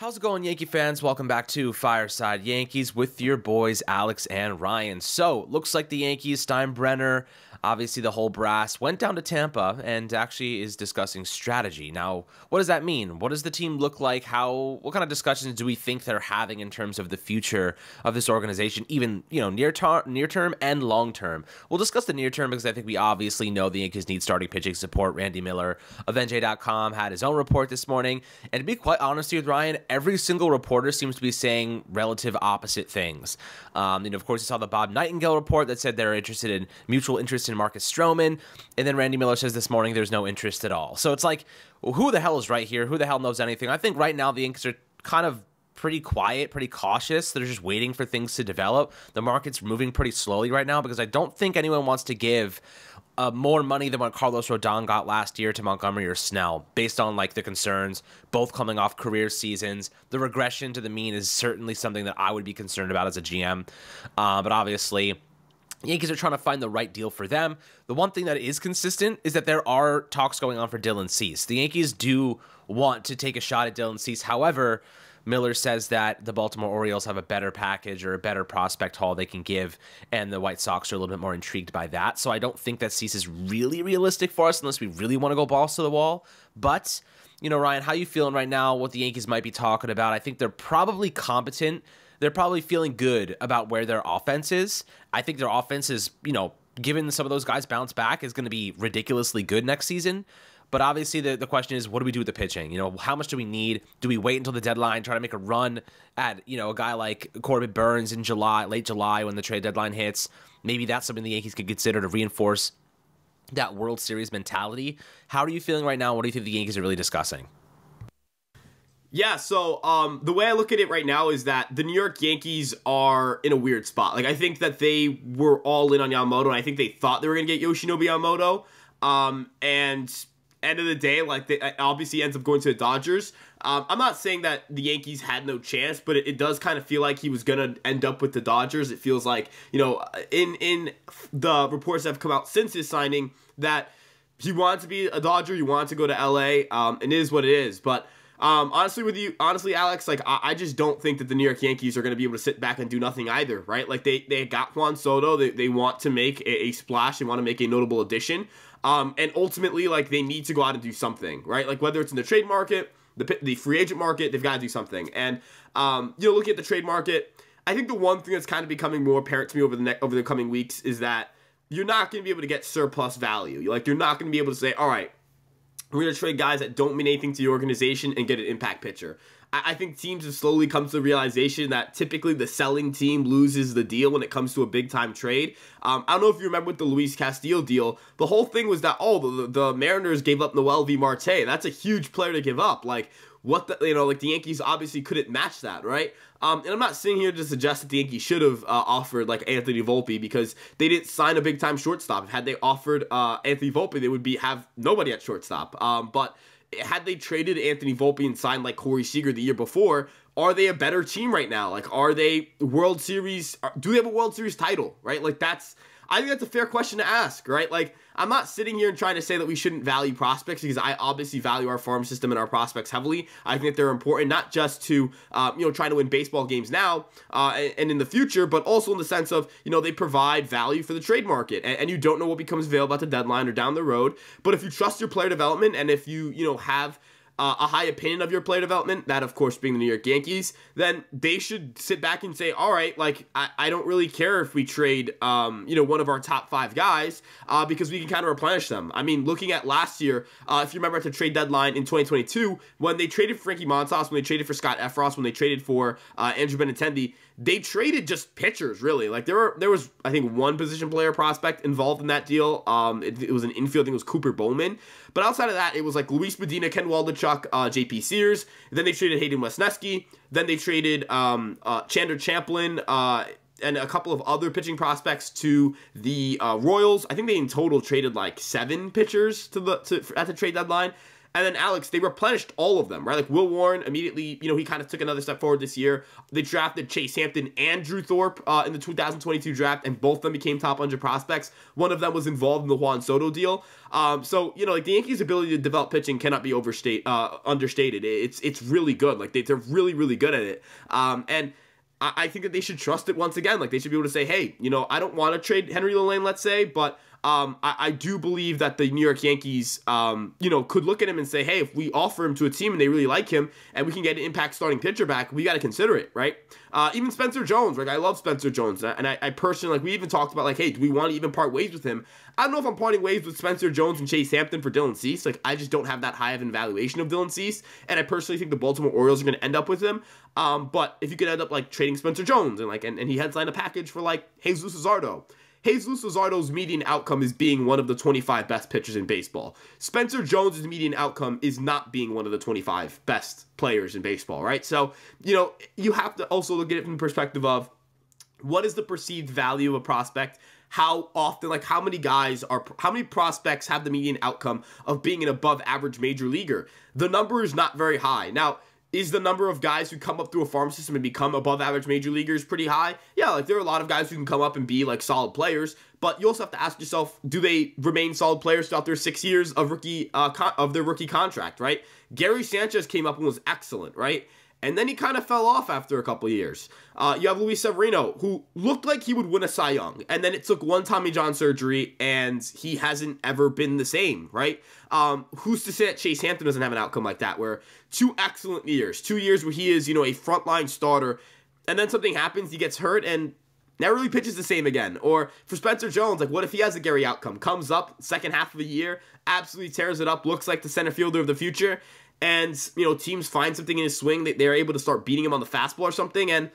How's it going, Yankee fans? Welcome back to Fireside Yankees with your boys Alex and Ryan. So, looks like the Yankees, Steinbrenner, obviously the whole brass, went down to Tampa and actually is discussing strategy. Now, what does that mean? What does the team look like? What kind of discussions do we think they're having in terms of the future of this organization, even, near term and long term? We'll discuss the near term because I think we obviously know the Yankees need starting pitching support. Randy Miller of NJ.com had his own report this morning. And to be quite honest with Ryan, every single reporter seems to be saying relative opposite things. Of course, you saw the Bob Nightingale report that said they're interested in mutual interest in Marcus Stroman. And then Randy Miller says this morning there's no interest at all. So it's like, well, who the hell is right here? Who the hell knows anything? I think right now the Yankees are kind of pretty quiet, pretty cautious. They're just waiting for things to develop. The market's moving pretty slowly right now because I don't think anyone wants to give more money than what Carlos Rodon got last year to Montgomery or Snell, based on the concerns, both coming off career seasons. The regression to the mean is certainly something that I would be concerned about as a GM. But obviously, Yankees are trying to find the right deal for them. The one thing that is consistent is that there are talks going on for Dylan Cease. The Yankees do want to take a shot at Dylan Cease. However, Miller says that the Baltimore Orioles have a better package or a better prospect haul they can give, and the White Sox are a little bit more intrigued by that. So I don't think that Cease is really realistic for us unless we really want to go balls to the wall. But, Ryan, how you feeling right now, what the Yankees might be talking about? I think they're probably competent. They're probably feeling good about where their offense is. I think their offense is, given some of those guys bounce back, is going to be ridiculously good next season. But obviously, the question is, what do we do with the pitching? How much do we need? Do we wait until the deadline, try to make a run at, a guy like Corbin Burns in late July when the trade deadline hits? Maybe that's something the Yankees could consider to reinforce that World Series mentality. How are you feeling right now? What do you think the Yankees are really discussing? Yeah, so the way I look at it right now is that the New York Yankees are in a weird spot. I think that they were all in on Yamamoto, and I think they thought they were going to get Yoshinobu Yamamoto. And end of the day, they obviously ends up going to the Dodgers. I'm not saying that the Yankees had no chance, but it does kind of feel like he was going to end up with the Dodgers. It feels like, in the reports that have come out since his signing, that he wanted to be a Dodger, he wanted to go to LA, and it is what it is. But honestly, Alex, I just don't think that the New York Yankees are going to be able to sit back and do nothing either, right? They got Juan Soto. They want to make a splash. They want to make a notable addition. And ultimately, they need to go out and do something, right? Whether it's in the trade market, the free agent market, they've got to do something. And, looking at the trade market, I think the one thing that's kind of becoming more apparent to me over the coming weeks is that you're not going to be able to get surplus value. You're not going to be able to say, all right, we're going to trade guys that don't mean anything to the organization and get an impact pitcher. I think teams have slowly come to the realization that typically the selling team loses the deal when it comes to a big-time trade. I don't know if you remember with the Luis Castillo deal, the whole thing was that, the Mariners gave up Noel V. Marte. That's a huge player to give up. The Yankees obviously couldn't match that, right? And I'm not sitting here to suggest that the Yankees should have offered Anthony Volpe because they didn't sign a big-time shortstop. Had they offered Anthony Volpe, they would have nobody at shortstop. But had they traded Anthony Volpe and signed Corey Seager the year before, are they a better team right now? Are they World Series? Do they have a World Series title, right? I think that's a fair question to ask, right? I'm not sitting here and trying to say that we shouldn't value prospects because I obviously value our farm system and our prospects heavily. I think that they're important not just to, try to win baseball games now and in the future, but also in the sense of, they provide value for the trade market and you don't know what becomes available at the deadline or down the road. But if you trust your player development and if you, have a high opinion of your player development, that of course being the New York Yankees, then they should sit back and say, all right, I don't really care if we trade, one of our top 5 guys because we can kind of replenish them. I mean, looking at last year, if you remember at the trade deadline in 2022, when they traded for Frankie Montas, when they traded for Scott Efros, when they traded for Andrew Benintendi, they traded just pitchers, really. There was, I think, one position player prospect involved in that deal. It was an infield, I think it was Cooper Bowman. But outside of that, it was Luis Medina, Ken Waldichuk, J.P. Sears. Then they traded Hayden Wesneski. Then they traded Chandler Champlin and a couple of other pitching prospects to the Royals. I think they in total traded 7 pitchers at the trade deadline. And then Alex, they replenished all of them, right? Like Will Warren immediately, he kind of took another step forward this year. They drafted Chase Hampton and Drew Thorpe in the 2022 draft, and both of them became top 100 prospects. One of them was involved in the Juan Soto deal. So like the Yankees' ability to develop pitching cannot be understated. It's really good. Like they're really, really good at it. And I think that they should trust it once again. Like they should be able to say, hey, I don't want to trade Henry Lane, let's say, but I do believe that the New York Yankees, could look at him and say, hey, if we offer him to a team and they really like him and we can get an impact starting pitcher back, we got to consider it, right? Even Spencer Jones, like I love Spencer Jones. And I personally, like we even talked about like, hey, do we want to even part ways with him? I don't know if I'm parting ways with Spencer Jones and Chase Hampton for Dylan Cease. Like I just don't have that high of an evaluation of Dylan Cease. And I personally think the Baltimore Orioles are going to end up with him. But if you could end up like trading Spencer Jones and he headlined a package for like Jesus Luzardo. Jesus Luzardo's median outcome is being one of the 25 best pitchers in baseball. Spencer Jones' median outcome is not being one of the 25 best players in baseball, right? So, you have to also look at it from the perspective of what is the perceived value of a prospect? How often, like how many prospects have the median outcome of being an above average major leaguer? The number is not very high. Now, is the number of guys who come up through a farm system and become above average major leagers pretty high? Yeah, like there are a lot of guys who can come up and be like solid players, but you also have to ask yourself, do they remain solid players throughout their 6 years of their rookie contract, right? Gary Sanchez came up and was excellent, right? And then he kind of fell off after a couple of years. You have Luis Severino, who looked like he would win a Cy Young. And then it took one Tommy John surgery, and he hasn't ever been the same, right? Who's to say that Chase Hampton doesn't have an outcome like that, where 2 excellent years, 2 years where he is, a frontline starter, and then something happens, he gets hurt, and never really pitches the same again. Or for Spencer Jones, like what if he has a Gary outcome, comes up second half of the year, absolutely tears it up, looks like the center fielder of the future, and, teams find something in his swing that they're able to start beating him on the fastball or something, and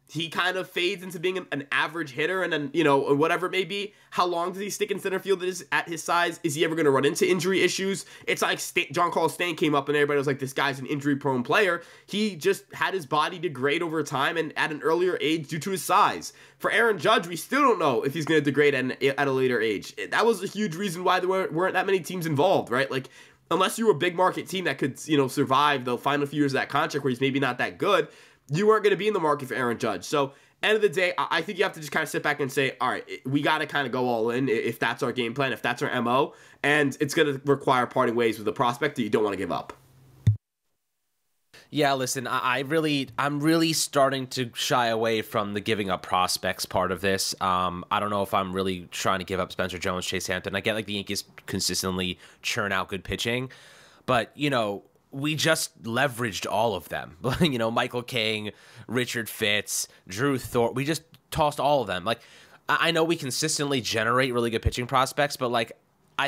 he kind of fades into being an average hitter, and then, whatever it may be. How long does he stick in center field at his size? Is he ever going to run into injury issues? It's like John Carl Stain came up and everybody was like, this guy's an injury-prone player. He just had his body degrade over time and at an earlier age due to his size. For Aaron Judge, we still don't know if he's going to degrade at a later age. That was a huge reason why there weren't that many teams involved, right? Like, unless you were a big market team that could, survive the final few years of that contract where he's maybe not that good, you weren't going to be in the market for Aaron Judge. So, end of the day, I think you have to just kind of sit back and say, all right, we got to kind of go all in if that's our game plan, if that's our MO, and it's going to require parting ways with a prospect that you don't want to give up. Yeah, listen, I'm really starting to shy away from the giving up prospects part of this. I don't know if I'm really trying to give up Spencer Jones, Chase Hampton. I get like the Yankees consistently churn out good pitching, but, we just leveraged all of them. Michael King, Richard Fitz, Drew Thorpe. We just tossed all of them. Like, I know we consistently generate really good pitching prospects, but like, I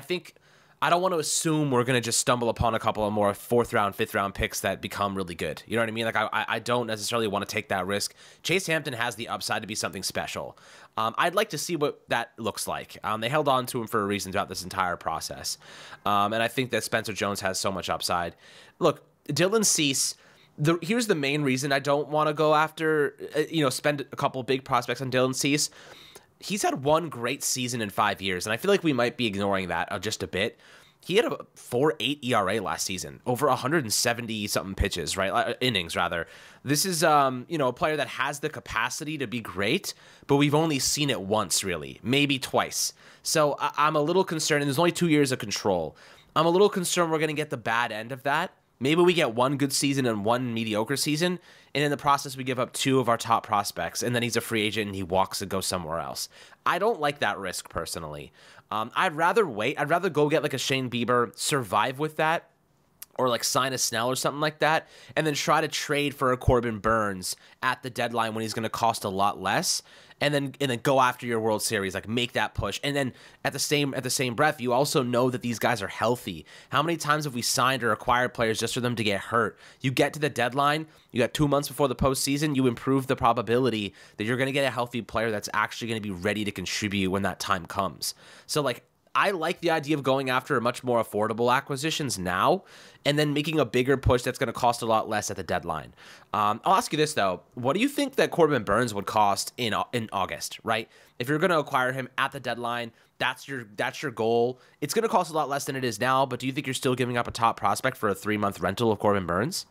don't want to assume we're going to just stumble upon a couple of more 4th round, 5th round picks that become really good. You know what I mean? Like, I don't necessarily want to take that risk. Chase Hampton has the upside to be something special. I'd like to see what that looks like. They held on to him for a reason throughout this entire process. And I think that Spencer Jones has so much upside. Look, Dylan Cease, here's the main reason I don't want to go after, spend a couple big prospects on Dylan Cease. He's had one great season in 5 years, and I feel like we might be ignoring that just a bit. He had a 4.8 ERA last season, over 170-something pitches, right? Innings, rather. This is, a player that has the capacity to be great, but we've only seen it once, really, maybe twice. So I'm a little concerned, and there's only 2 years of control. I'm a little concerned we're going to get the bad end of that. Maybe we get one good season and one mediocre season, and in the process we give up 2 of our top prospects, and then he's a free agent and he walks and goes somewhere else. I don't like that risk personally. I'd rather wait. I'd rather go get like a Shane Bieber, survive with that, or like sign a Snell or something like that, and then try to trade for a Corbin Burns at the deadline when he's going to cost a lot less, and then go after your World Series, like make that push. And then at the same breath, you also know that these guys are healthy. How many times have we signed or acquired players just for them to get hurt? You get to the deadline, you got 2 months before the postseason, you improve the probability that you're going to get a healthy player that's actually going to be ready to contribute when that time comes. So like, I like the idea of going after much more affordable acquisitions now and then making a bigger push that's going to cost a lot less at the deadline. I'll ask you this, though. What do you think that Corbin Burnes would cost in August, right? If you're going to acquire him at the deadline, that's your goal. It's going to cost a lot less than it is now, but do you think you're still giving up a top prospect for a 3-month rental of Corbin Burnes?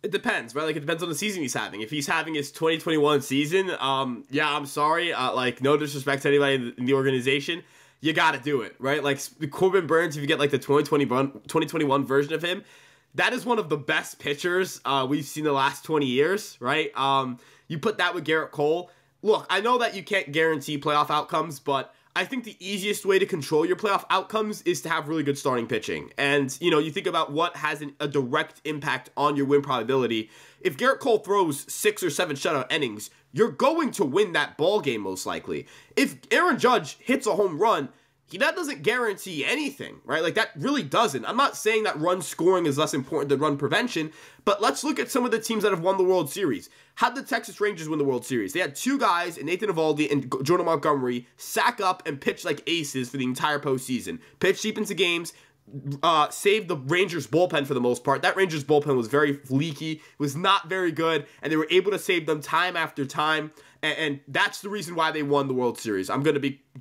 It depends, right? Like, it depends on the season he's having. If he's having his 2021 season, yeah, I'm sorry. Like, no disrespect to anybody in the organization. You got to do it, right? Like, Corbin Burnes, if you get, like, the 2021 version of him, that is one of the best pitchers we've seen the last 20 years, right? You put that with Garrett Cole. Look, I know that you can't guarantee playoff outcomes, but I think the easiest way to control your playoff outcomes is to have really good starting pitching. And, you know, you think about what has a direct impact on your win probability. If Garrett Cole throws 6 or 7 shutout innings, you're going to win that ball game most likely. If Aaron Judge hits a home run, that doesn't guarantee anything, right? Like, that really doesn't. I'm not saying that run scoring is less important than run prevention, but let's look at some of the teams that have won the World Series. How did the Texas Rangers win the World Series? They had 2 guys, Nathan Eovaldi and Jordan Montgomery, sack up and pitch like aces for the entire postseason. Pitch deep into games, saved the Rangers bullpen for the most part. That Rangers bullpen was very leaky, was not very good, and they were able to save them time after time. And that's the reason why they won the World Series.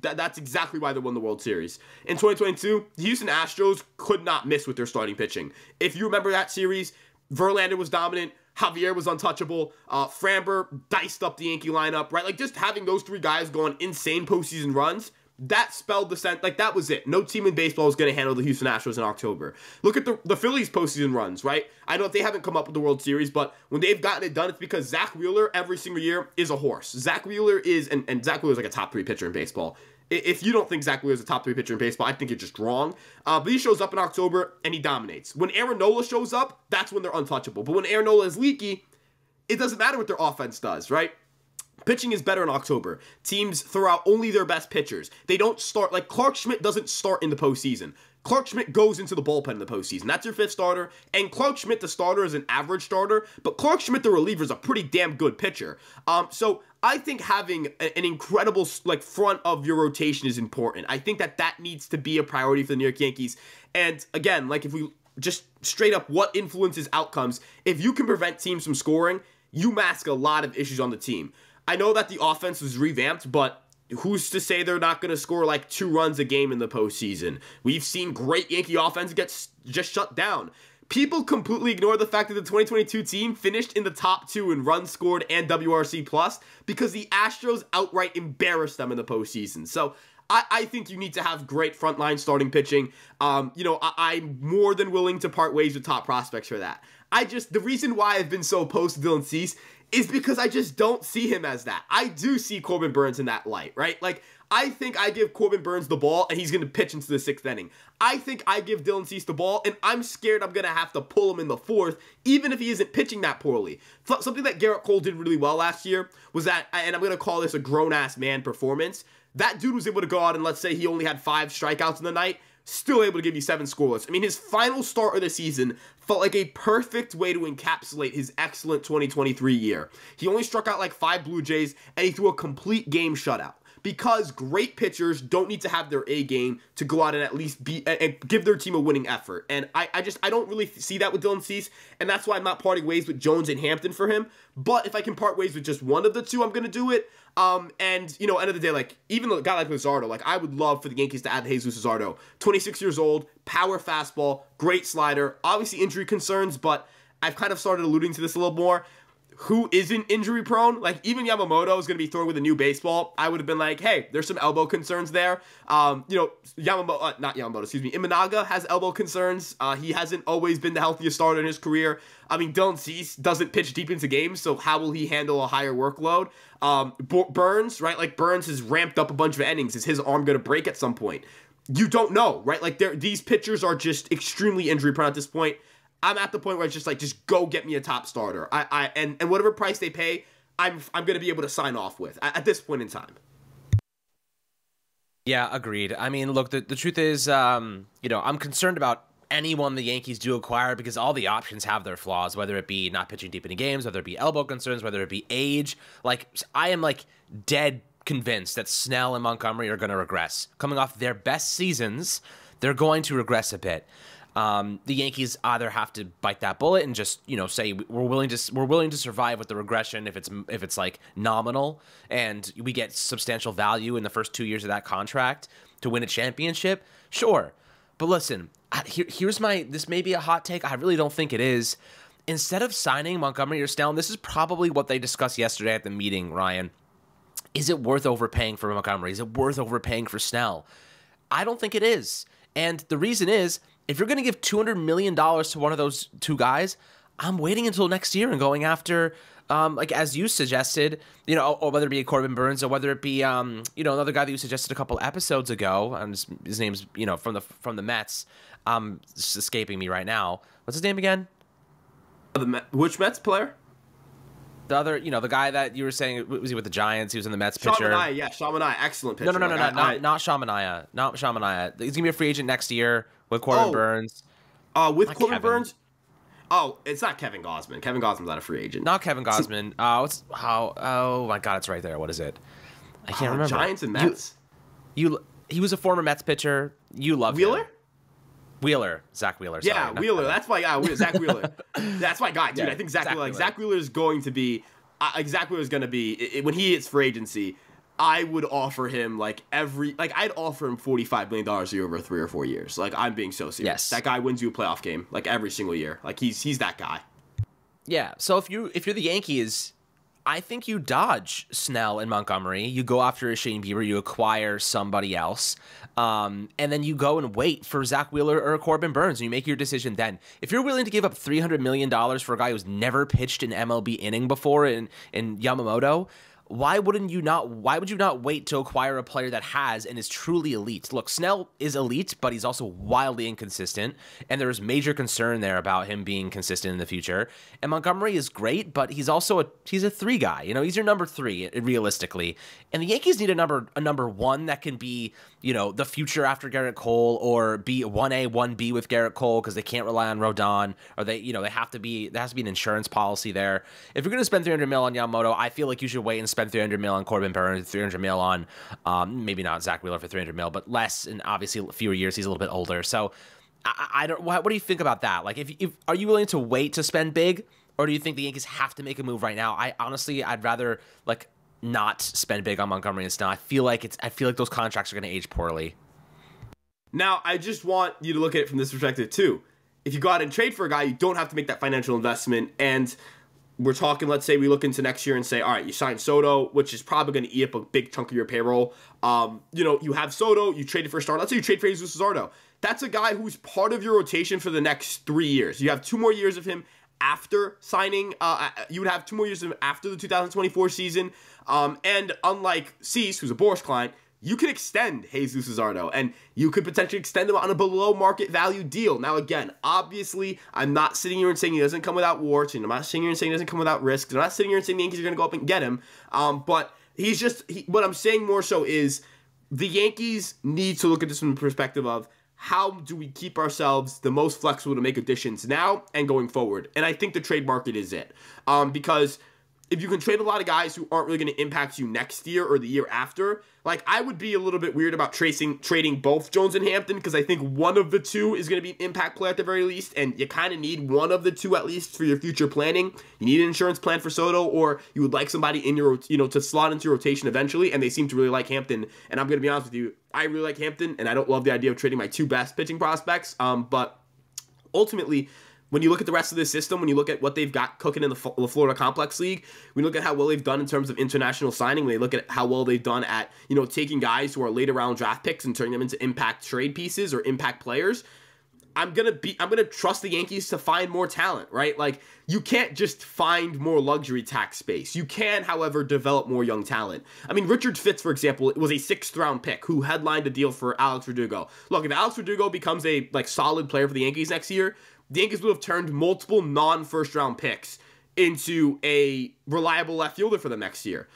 That's exactly why they won the World Series. In 2022, the Houston Astros could not miss with their starting pitching. If you remember that series, Verlander was dominant, Javier was untouchable, Framber diced up the Yankee lineup, right? Like, just having those 3 guys go on insane postseason runs, that spelled the sense, like, that was it. No team in baseball was going to handle the Houston Astros in October. Look at the Phillies postseason runs, right? I know they haven't come up with the World Series, but when they've gotten it done, it's because Zach Wheeler every single year is a horse. Zach Wheeler is, and Zach Wheeler is like a top 3 pitcher in baseball. If you don't think Zach Wheeler is a top 3 pitcher in baseball, I think you're just wrong. But he shows up in October, and he dominates. When Aaron Nola shows up, that's when they're untouchable. But when Aaron Nola is leaky, it doesn't matter what their offense does, right? Pitching is better in October. Teams throw out only their best pitchers. They don't start, like, Clark Schmidt doesn't start in the postseason. Clark Schmidt goes into the bullpen in the postseason. That's your 5th starter. And Clark Schmidt, the starter, is an average starter. But Clark Schmidt, the reliever, is a pretty damn good pitcher. So I think having an incredible, like, front of your rotation is important. I think that needs to be a priority for the New York Yankees. And again, like, if we just straight up what influences outcomes, if you can prevent teams from scoring, you mask a lot of issues on the team. I know that the offense was revamped, but who's to say they're not going to score like 2 runs a game in the postseason? We've seen great Yankee offense get just shut down. People completely ignore the fact that the 2022 team finished in the top 2 in runs scored and WRC plus because the Astros outright embarrassed them in the postseason. So I think you need to have great frontline starting pitching. You know, I'm more than willing to part ways with top prospects for that. The reason why I've been so opposed to Dylan Cease is because I just don't see him as that. I do see Corbin Burnes in that light, right? Like, I think I give Corbin Burnes the ball and he's going to pitch into the 6th inning. I think I give Dylan Cease the ball and I'm scared I'm going to have to pull him in the 4th, even if he isn't pitching that poorly. Something that Garrett Cole did really well last year was that, and I'm going to call this a grown-ass man performance, that dude was able to go out and let's say he only had 5 strikeouts in the night, still able to give you 7 scoreless. I mean, his final start of the season felt like a perfect way to encapsulate his excellent 2023 year. He only struck out like 5 Blue Jays, and he threw a complete game shutout. Because great pitchers don't need to have their A game to go out and at least and give their team a winning effort. And I don't really see that with Dylan Cease, and that's why I'm not parting ways with Jones and Hampton for him. But if I can part ways with just one of the 2, I'm going to do it. And, you know, end of the day, like, even a guy like Luzardo, like, I would love for the Yankees to add Jesus Luzardo. 26 years old, power fastball, great slider, obviously injury concerns, but I've kind of started alluding to this a little more. Who isn't injury prone? Like, even Yamamoto is going to be throwing with a new baseball. I would have been like, hey, there's some elbow concerns there. You know, Imanaga has elbow concerns. He hasn't always been the healthiest starter in his career. I mean, Dylan Cease doesn't pitch deep into games, so how will he handle a higher workload? Burnes, right? Like, Burnes has ramped up a bunch of innings. Is his arm going to break at some point? You don't know, right? Like, these pitchers are just extremely injury prone at this point. I'm at the point where it's just like, just go get me a top starter. And whatever price they pay, I'm going to be able to sign off with at this point in time. Yeah, agreed. I mean, look, the truth is, you know, I'm concerned about anyone the Yankees do acquire because all the options have their flaws, whether it be not pitching deep into games, whether it be elbow concerns, whether it be age. Like, I am like dead convinced that Snell and Montgomery are going to regress. Coming off their best seasons, they're going to regress a bit. The Yankees either have to bite that bullet and just, say we're willing to survive with the regression if it's like nominal and we get substantial value in the first 2 years of that contract to win a championship. Sure. But listen, this may be a hot take. I really don't think it is. Instead of signing Montgomery or Snell, and this is probably what they discussed yesterday at the meeting, Ryan, is it worth overpaying for Montgomery? Is it worth overpaying for Snell? I don't think it is. And the reason is, if you're going to give $200 million to one of those two guys, I'm waiting until next year and going after, like as you suggested, or whether it be Corbin Burns or whether it be, another guy that you suggested a couple episodes ago. His name's, from the Mets. It's escaping me right now. What's his name again? Which Mets player? The other, the guy that you were saying, was he with the Giants? He was in the Mets pitcher. Sean Manaea, excellent pitcher. No, not Sean Manaea. Not Sean Manaea. He's going to be a free agent next year with Corbin Burns. With Corbin Burns? Oh, it's not Kevin Gausman. Kevin Gausman's not a free agent. Not Kevin Gausman. Oh my God, it's right there. What is it? I can't remember. Giants and Mets. He was a former Mets pitcher. You love Wheeler? Him. Wheeler, Zach Wheeler. Sorry, yeah, Wheeler. That's my guy. Zach Wheeler. That's my guy, dude. Yeah, I think Zach Wheeler is going to be. Zach Wheeler is going to be when he hits free agency. I would offer him I'd offer him $45 million a year over 3 or 4 years. Like, I'm being so serious. Yes. That guy wins you a playoff game every single year. Like, he's that guy. Yeah. So if you're the Yankees, I think you dodge Snell and Montgomery. You go after a Shane Bieber. You acquire somebody else. And then you go and wait for Zach Wheeler or Corbin Burns, and you make your decision then. If you're willing to give up $300 million for a guy who's never pitched an MLB inning before in Yamamoto, why would you not wait to acquire a player that has and is truly elite? Look, Snell is elite, but he's also wildly inconsistent, and there's major concern there about him being consistent in the future. And Montgomery is great, but he's also a 3 guy. He's your number 3 realistically. And the Yankees need a number 1 that can be, the future after Garrett Cole, or be 1A, 1B with Garrett Cole, because they can't rely on Rodon, or there has to be an insurance policy there. If you're going to spend $300 million on Yamamoto, I feel like you should wait and spend $300 million on Corbin Burns, $300 million on maybe not Zach Wheeler for $300 million, but less, and obviously fewer years. He's a little bit older. So I don't. What do you think about that? Like, if are you willing to wait to spend big, or do you think the Yankees have to make a move right now? I'd rather not spend big on Montgomery and Snell. I feel like those contracts are going to age poorly. Now, I just want you to look at it from this perspective too. If you go out and trade for a guy, you don't have to make that financial investment. And we're talking, let's say we look into next year and say, all right, you sign Soto, which is probably going to eat up a big chunk of your payroll. You have Soto, you traded for a star. Let's say you trade for Jesus Luzardo. That's a guy who's part of your rotation for the next 3 years. You have 2 more years of him after signing. You would have 2 more years of him after the 2024 season. And unlike Cease, who's a Boris client, you can extend Jesus Luzardo, and you could potentially extend him on a below market value deal. Now, again, obviously, I'm not sitting here and saying he doesn't come without warts, and I'm not sitting here and saying he doesn't come without risks. I'm not sitting here and saying the Yankees are going to go up and get him. But what I'm saying more so is the Yankees need to look at this from the perspective of how do we keep ourselves the most flexible to make additions now and going forward. And I think the trade market is it. Because if you can trade a lot of guys who aren't really going to impact you next year or the year after, I would be a little bit weird about trading both Jones and Hampton, because I think one of the two is going to be an impact player at the very least, and you kind of need one of the two at least for your future planning. You need an insurance plan for Soto, or you would like somebody in your, to slot into your rotation eventually, and they seem to really like Hampton. And I'm going to be honest with you, I really like Hampton, and I don't love the idea of trading my 2 best pitching prospects. But ultimately, when you look at the rest of this system, when you look at what they've got cooking in the Florida Complex League, when you look at how well they've done in terms of international signing, when they look at how well they've done at, taking guys who are later round draft picks and turning them into impact trade pieces or impact players, I'm gonna trust the Yankees to find more talent, right? You can't just find more luxury tax space. You can, however, develop more young talent. I mean, Richard Fitz, for example, was a 6th round pick who headlined a deal for Alex Verdugo. Look, if Alex Verdugo becomes a solid player for the Yankees next year, the Yankees would have turned multiple non-first round picks into a reliable left fielder for them next year.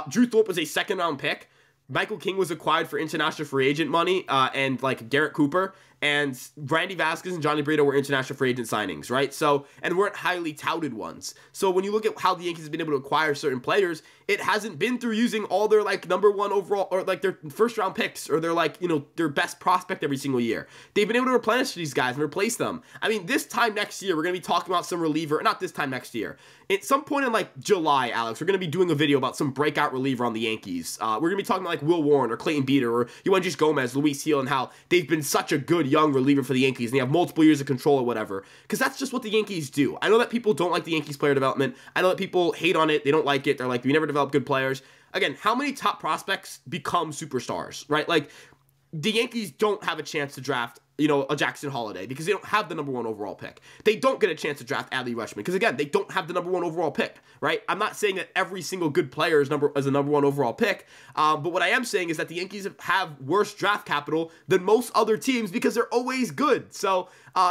Drew Thorpe was a 2nd round pick. Michael King was acquired for international free agent money, and Garrett Cooper. and Randy Vasquez and Johnny Brito were international free agent signings, right? So, and weren't highly touted ones. So when you look at how the Yankees have been able to acquire certain players, it hasn't been through using all their like number one overall or like their first round picks or their like, you know, their best prospect every single year. They've been able to replenish these guys and replace them. I mean, this time next year, we're going to be talking about some reliever, not this time next year. At some point in like July, Alex, we're going to be doing a video about some breakout reliever on the Yankees. We're going to be talking about like Will Warren or Clayton Beater or Yoenis Gomez, Luis Gil, and how they've been such a good young reliever for the Yankees and they have multiple years of control or whatever. Because that's just what the Yankees do. I know that people don't like the Yankees player development. I know that people hate on it. They don't like it. They're like, we never develop good players. Again, how many top prospects become superstars, right? Like, the Yankees don't have a chance to draft, you know, a Jackson Holiday because they don't have the number one overall pick. They don't get a chance to draft Adley Rutschman because, again, they don't have the number one overall pick, right? I'm not saying that every single good player is a number one overall pick, but what I am saying is that the Yankees have worse draft capital than most other teams because they're always good. So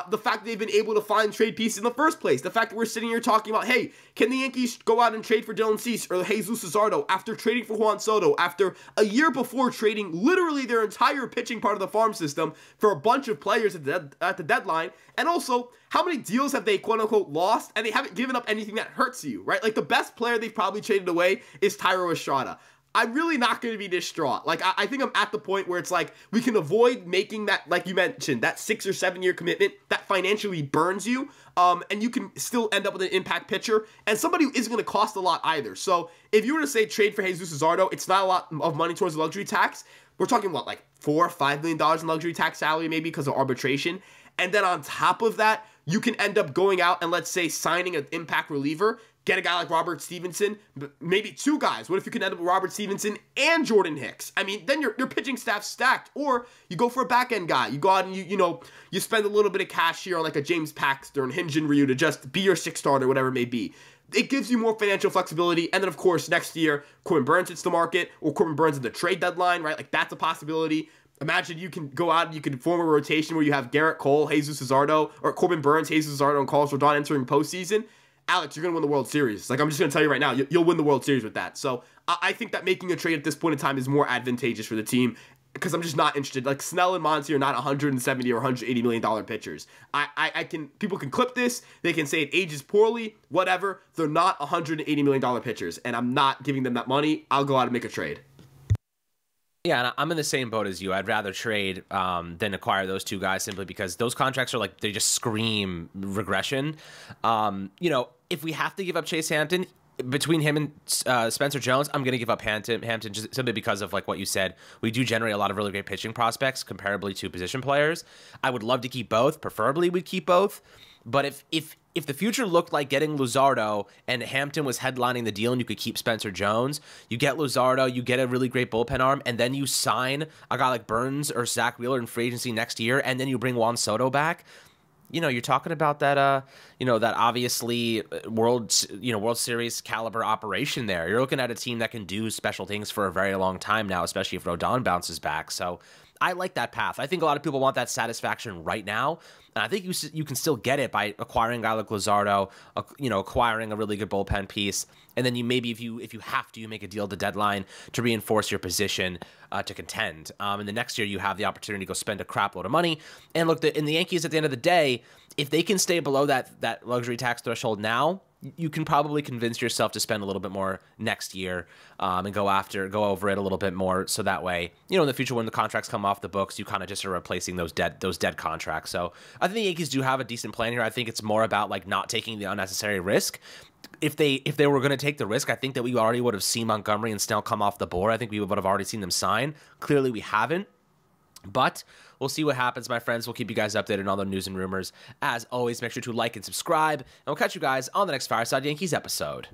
the fact that they've been able to find trade pieces in the first place, the fact that we're sitting here talking about, hey, can the Yankees go out and trade for Dylan Cease or Jesus Luzardo after trading for Juan Soto, after a year before trading literally their entire pitching part of the farm system for a bunch of players at the deadline? And also, how many deals have they quote-unquote lost and they haven't given up anything that hurts you, right? Like, the best player they've probably traded away is Thairo Estrada. I'm really not going to be distraught. Like, I think I'm at the point where it's like, we can avoid making that, like you mentioned, that 6 or 7 year commitment that financially burns you, and you can still end up with an impact pitcher, and somebody who isn't going to cost a lot either. So, if you were to say trade for Jesus Luzardo, it's not a lot of money towards the luxury tax. We're talking about like $4 or $5 million in luxury tax salary maybe because of arbitration. And then on top of that, you can end up going out and, let's say, signing an impact reliever, get a guy like Robert Stevenson, maybe 2 guys. What if you can end up with Robert Stevenson and Jordan Hicks? I mean, then your pitching staff's stacked. Or you go for a back-end guy. You go out and you spend a little bit of cash here on like a James Paxton or Hyun-Jin Ryu to just be your 6th starter, whatever it may be. It gives you more financial flexibility. And then, of course, next year, Corbin Burns hits the market, or Corbin Burns at the trade deadline, right? Like, that's a possibility. Imagine you can go out and you can form a rotation where you have Garrett Cole, Jesus Luzardo, or Corbin Burns, Jesus Luzardo, and Carlos Rodon entering postseason. Alex, you're going to win the World Series. Like, I'm just going to tell you right now, you'll win the World Series with that. So I think that making a trade at this point in time is more advantageous for the team because I'm just not interested. Like, Snell and Monty are not 170 or $180 million pitchers. People can clip this. They can say it ages poorly, whatever. They're not $180 million pitchers, and I'm not giving them that money. I'll go out and make a trade. Yeah, and I'm in the same boat as you. I'd rather trade than acquire those 2 guys simply because those contracts are like, they just scream regression. You know, if we have to give up Chase Hampton, between him and Spencer Jones, I'm going to give up Hampton just simply because of like what you said. We do generate a lot of really great pitching prospects comparably to position players. I would love to keep both. Preferably we'd keep both. But if the future looked like getting Luzardo and Hampton was headlining the deal and you could keep Spencer Jones, you get Luzardo, you get a really great bullpen arm, and then you sign a guy like Burns or Zach Wheeler in free agency next year, and then you bring Juan Soto back, you know, you're talking about that, that obviously World Series caliber operation there. You're looking at a team that can do special things for a very long time now, especially if Rodon bounces back. So I like that path. I think a lot of people want that satisfaction right now, and I think you can still get it by acquiring a guy like Luzardo, acquiring a really good bullpen piece, and then you maybe if you have to, you make a deal at the deadline to reinforce your position to contend. And the next year you have the opportunity to go spend a crap load of money. And look, in the Yankees at the end of the day, if they can stay below that luxury tax threshold now, you can probably convince yourself to spend a little bit more next year and go over it a little bit more. So that way, in the future when the contracts come off the books, you kind of just are replacing those dead contracts. So I think the Yankees do have a decent plan here. I think it's more about like not taking the unnecessary risk. If they were going to take the risk, I think that we already would have seen Montgomery and Snell come off the board. I think we would have already seen them sign. Clearly we haven't. But we'll see what happens, my friends. We'll keep you guys updated on all the news and rumors. As always, make sure to like and subscribe, and we'll catch you guys on the next Fireside Yankees episode.